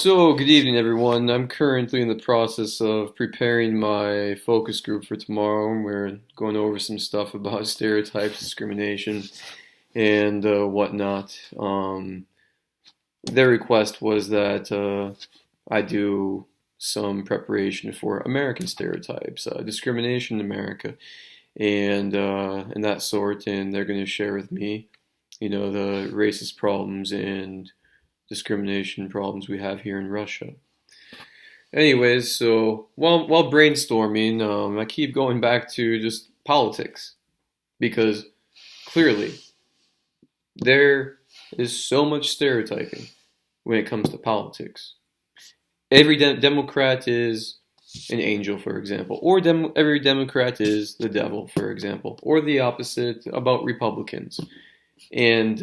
So, good evening, everyone. I'm currently in the process of preparing my focus group for tomorrow. We're going over some stuff about stereotypes, discrimination, and whatnot. Their request was that I do some preparation for American stereotypes, discrimination in America, and that sort. And they're going to share with me, the racist problems and discrimination problems we have here in Russia. Anyways, so while brainstorming, I keep going back to just politics because clearly there is so much stereotyping when it comes to politics. Every Democrat is an angel, for example, or every Democrat is the devil, for example, or the opposite about Republicans. And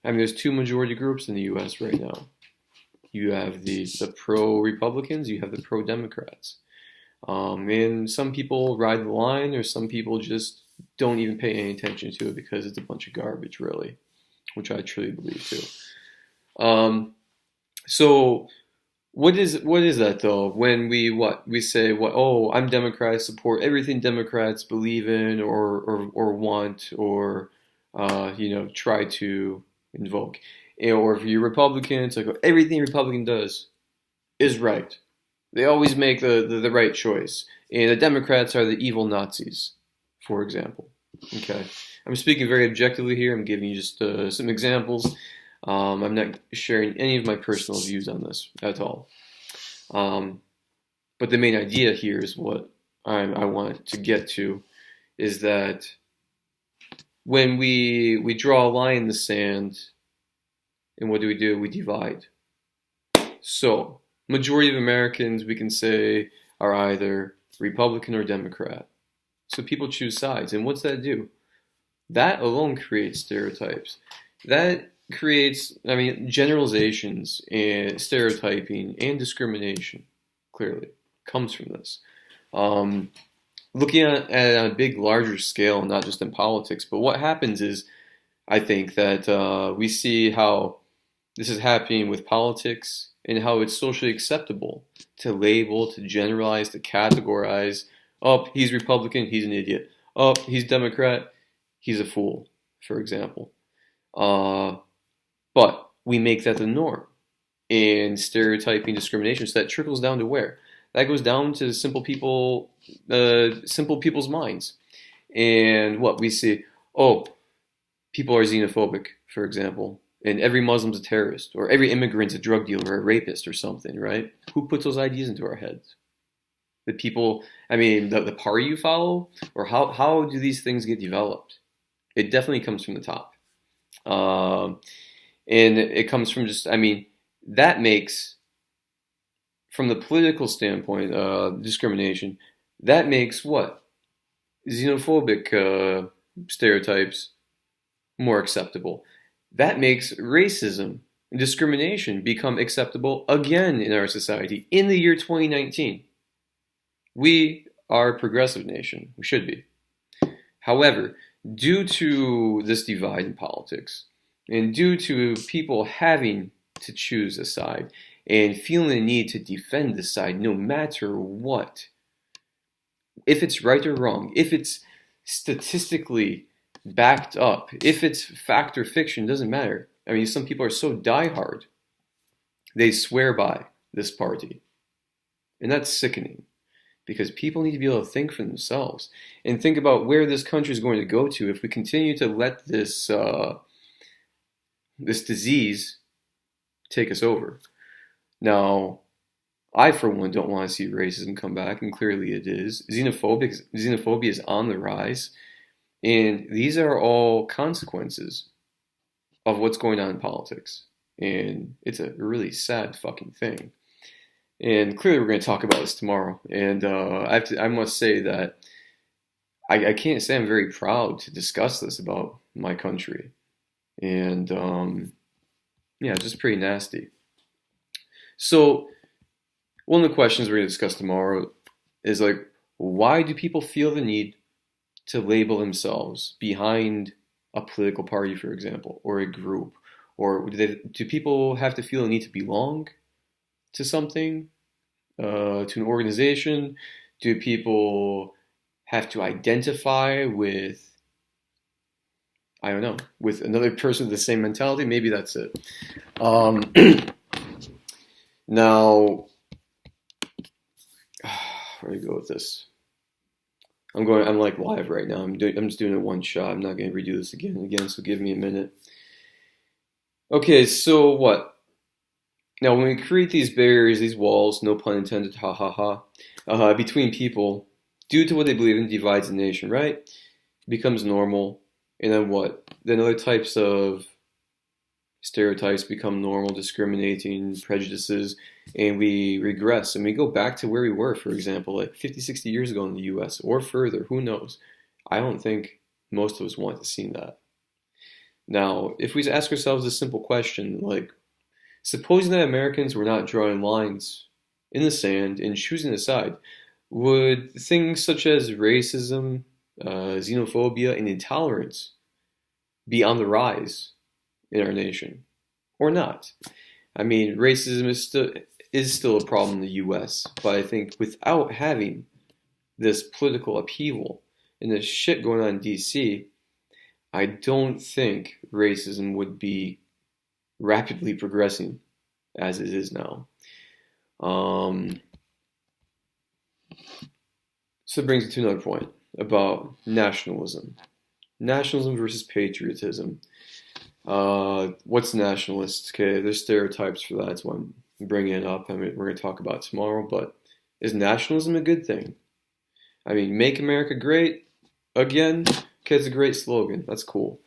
there's two majority groups in the U.S. right now. You have the pro-Republicans, you have the pro-Democrats. And some people ride the line, or some people just don't even pay any attention to it because it's a bunch of garbage, really, which I truly believe too. So what is that though? When we say Oh, I'm Democrat, I support everything Democrats believe in or want or try to invoke. Or if you're Republican, it's like everything Republican does is right. They always make the right choice. And the Democrats are the evil Nazis, for example. Okay. I'm speaking very objectively here. I'm giving you just some examples. I'm not sharing any of my personal views on this at all. But the main idea here is what I want to get to is that when we draw a line in the sand, and what do? We divide. So, majority of Americans, we can say, are either Republican or Democrat. So people choose sides. And what's that do? That alone creates stereotypes. That creates, generalizations and stereotyping and discrimination, clearly, comes from this. Looking at it on a big, larger scale, not just in politics, but what happens is, I think that we see how this is happening with politics and how it's socially acceptable to label, to generalize, to categorize. Oh, he's Republican, he's an idiot. Oh, he's Democrat, he's a fool, for example. But we make that the norm in stereotyping discrimination. So that trickles down to where? That goes down to simple people's minds. And what we see, people are xenophobic, for example, and every Muslim's a terrorist, or every immigrant's a drug dealer or a rapist or something, right? Who puts those ideas into our heads? The people, the party you follow, or how do these things get developed? It definitely comes from the top. And it comes from that makes, from the political standpoint, discrimination, that makes what? Xenophobic stereotypes more acceptable. That makes racism and discrimination become acceptable again in our society in the year 2019. We are a progressive nation. We should be. However, due to this divide in politics, and due to people having to choose a side, and feeling the need to defend the side no matter what, if it's right or wrong, if it's statistically backed up, if it's fact or fiction, doesn't matter. Some people are so diehard, they swear by this party. And that's sickening, because people need to be able to think for themselves and think about where this country is going to go to if we continue to let this disease take us over. Now, I, for one, don't want to see racism come back, and clearly it is. Xenophobia is on the rise, and these are all consequences of what's going on in politics. And it's a really sad fucking thing. And clearly we're going to talk about this tomorrow. And I must say that I can't say I'm very proud to discuss this about my country. And it's just pretty nasty. So one of the questions we're going to discuss tomorrow is why do people feel the need to label themselves behind a political party, for example, or a group? Or do people have to feel the need to belong? to something, to an organization? Do people have to identify with, I don't know, with another person with the same mentality? Maybe that's it. Now, where do we go with this? I'm like live right now. I'm just doing it one shot. I'm not going to redo this again and again, so give me a minute. Okay, so what? Now, when we create these barriers, these walls, no pun intended, ha ha ha, between people, due to what they believe in, divides the nation, right? It becomes normal. And then what? Then other types of stereotypes become normal, discriminating, prejudices, and we regress. And we go back to where we were, for example, like 50, 60 years ago in the US, or further, who knows? I don't think most of us want to see that. Now, if we ask ourselves a simple question, like, supposing that Americans were not drawing lines in the sand and choosing a side, would things such as racism, xenophobia, and intolerance be on the rise in our nation, or not? I mean, racism is still a problem in the U.S., but I think without having this political upheaval and this shit going on in D.C., I don't think racism would be rapidly progressing as it is now. So it brings me to another point about nationalism. Nationalism versus patriotism. What's nationalist? Okay, there's stereotypes for that. That's why I'm bringing it up. I mean, we're going to talk about it tomorrow, but is nationalism a good thing? I mean, make America great again. Okay, it's a great slogan. That's cool.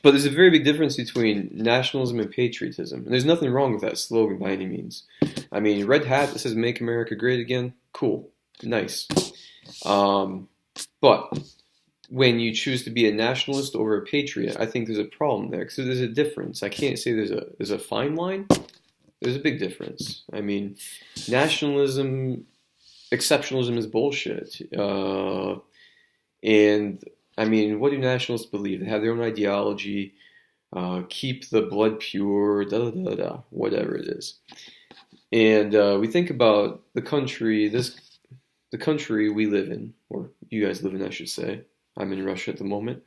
But there's a very big difference between nationalism and patriotism. And there's nothing wrong with that slogan by any means. I mean, red hat that says make America great again, cool, nice. But when you choose to be a nationalist over a patriot, I think there's a problem there. So there's a difference. I can't say there's a fine line. There's a big difference. I mean, nationalism, exceptionalism is bullshit. And I mean, what do nationalists believe? They have their own ideology, keep the blood pure, whatever it is. And we think about the country, the country we live in, or you guys live in, I should say. I'm in Russia at the moment.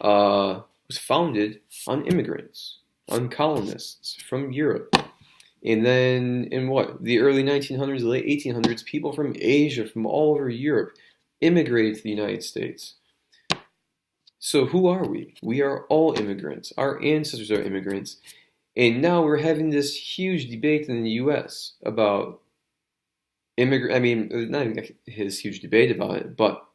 Was founded on immigrants, on colonists from Europe. And then in the early 1900s, the late 1800s, people from Asia, from all over Europe, immigrated to the United States. So who are we? We are all immigrants. Our ancestors are immigrants. And now we're having this huge debate in the U.S. about not even his huge debate about it, but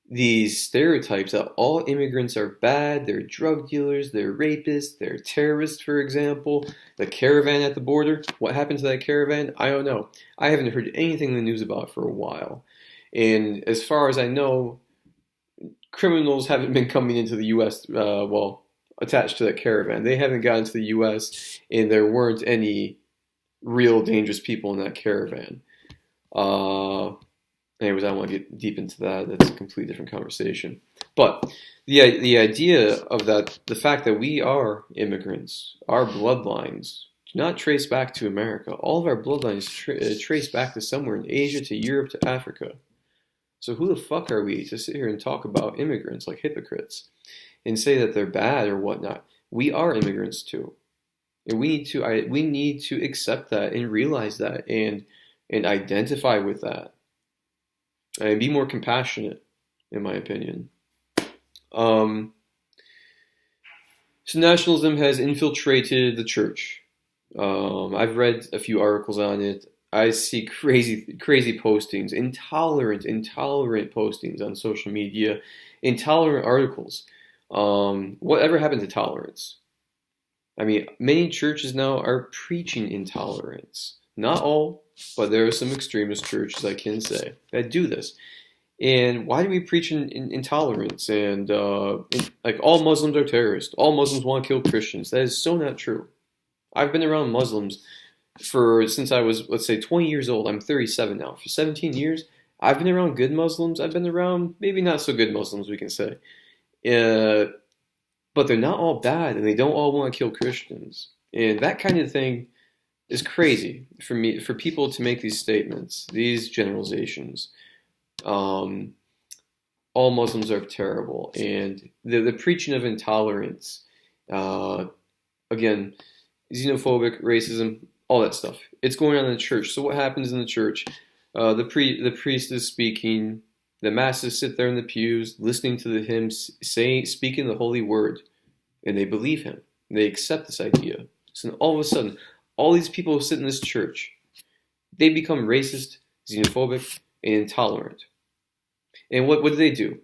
these stereotypes that all immigrants are bad, they're drug dealers, they're rapists, they're terrorists, for example. The caravan at the border, what happened to that caravan? I don't know. I haven't heard anything in the news about it for a while. And as far as I know, criminals haven't been coming into the U.S., attached to that caravan. They haven't gotten to the U.S., and there weren't any real dangerous people in that caravan. Anyways, I don't want to get deep into that. That's a completely different conversation. But the idea of that, the fact that we are immigrants, our bloodlines do not trace back to America. All of our bloodlines trace back to somewhere in Asia, to Europe, to Africa. So who the fuck are we to sit here and talk about immigrants like hypocrites and say that they're bad or whatnot? We are immigrants too. And we need to accept that and realize that and identify with that. And be more compassionate, in my opinion. So nationalism has infiltrated the church. I've read a few articles on it. I see crazy postings, intolerant postings on social media, intolerant articles. Whatever happened to tolerance? I mean, many churches now are preaching intolerance. Not all, but there are some extremist churches, I can say, that do this. And why do we preach intolerance? And like all Muslims are terrorists. All Muslims want to kill Christians. That is so not true. I've been around Muslims since I was, let's say, 20 years old. I'm 37 now. For 17 years, I've been around good Muslims. I've been around maybe not so good Muslims, we can say. But they're not all bad, and they don't all want to kill Christians. And that kind of thing It's crazy for people to make these statements, these generalizations. Um, all Muslims are terrible, and the preaching of intolerance, uh, again, xenophobic, racism, all that stuff. It's going on in the church. So what happens in the church? The priest is speaking. The masses sit there in the pews, listening to the hymns, speaking the holy word, and they believe him. They accept this idea. So all of a sudden, all these people who sit in this church, they become racist, xenophobic, and intolerant. And what do?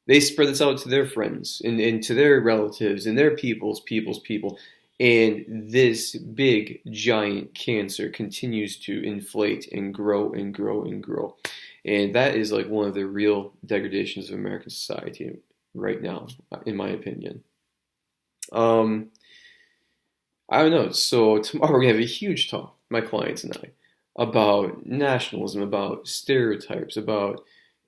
They spread this out to their friends and to their relatives and their people's people. And this big, giant cancer continues to inflate and grow and grow and grow. And that is like one of the real degradations of American society right now, in my opinion. Um, I don't know. So tomorrow we're gonna have a huge talk, my clients and I, about nationalism, about stereotypes, about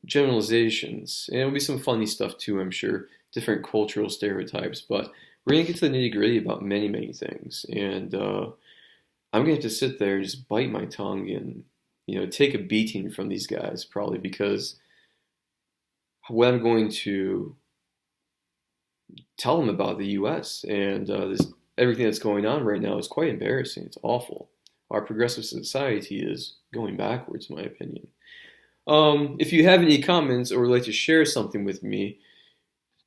generalizations, and it'll be some funny stuff too, I'm sure, different cultural stereotypes. But we're gonna get to the nitty gritty about many, many things, and I'm gonna have to sit there and just bite my tongue and take a beating from these guys probably because what I'm going to tell them about the U.S. and everything that's going on right now is quite embarrassing. It's awful. Our progressive society is going backwards, in my opinion. If you have any comments or would like to share something with me,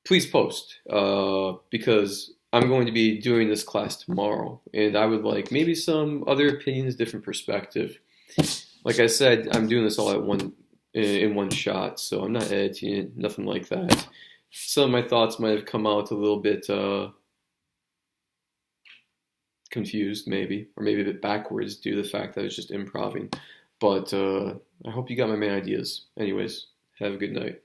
please post because I'm going to be doing this class tomorrow, and I would like maybe some other opinions, different perspective. Like I said, I'm doing this all in one shot, so I'm not editing it, nothing like that. Some of my thoughts might have come out a little bit confused, maybe, or maybe a bit backwards due to the fact that I was just improvising. But I hope you got my main ideas. Anyways, have a good night.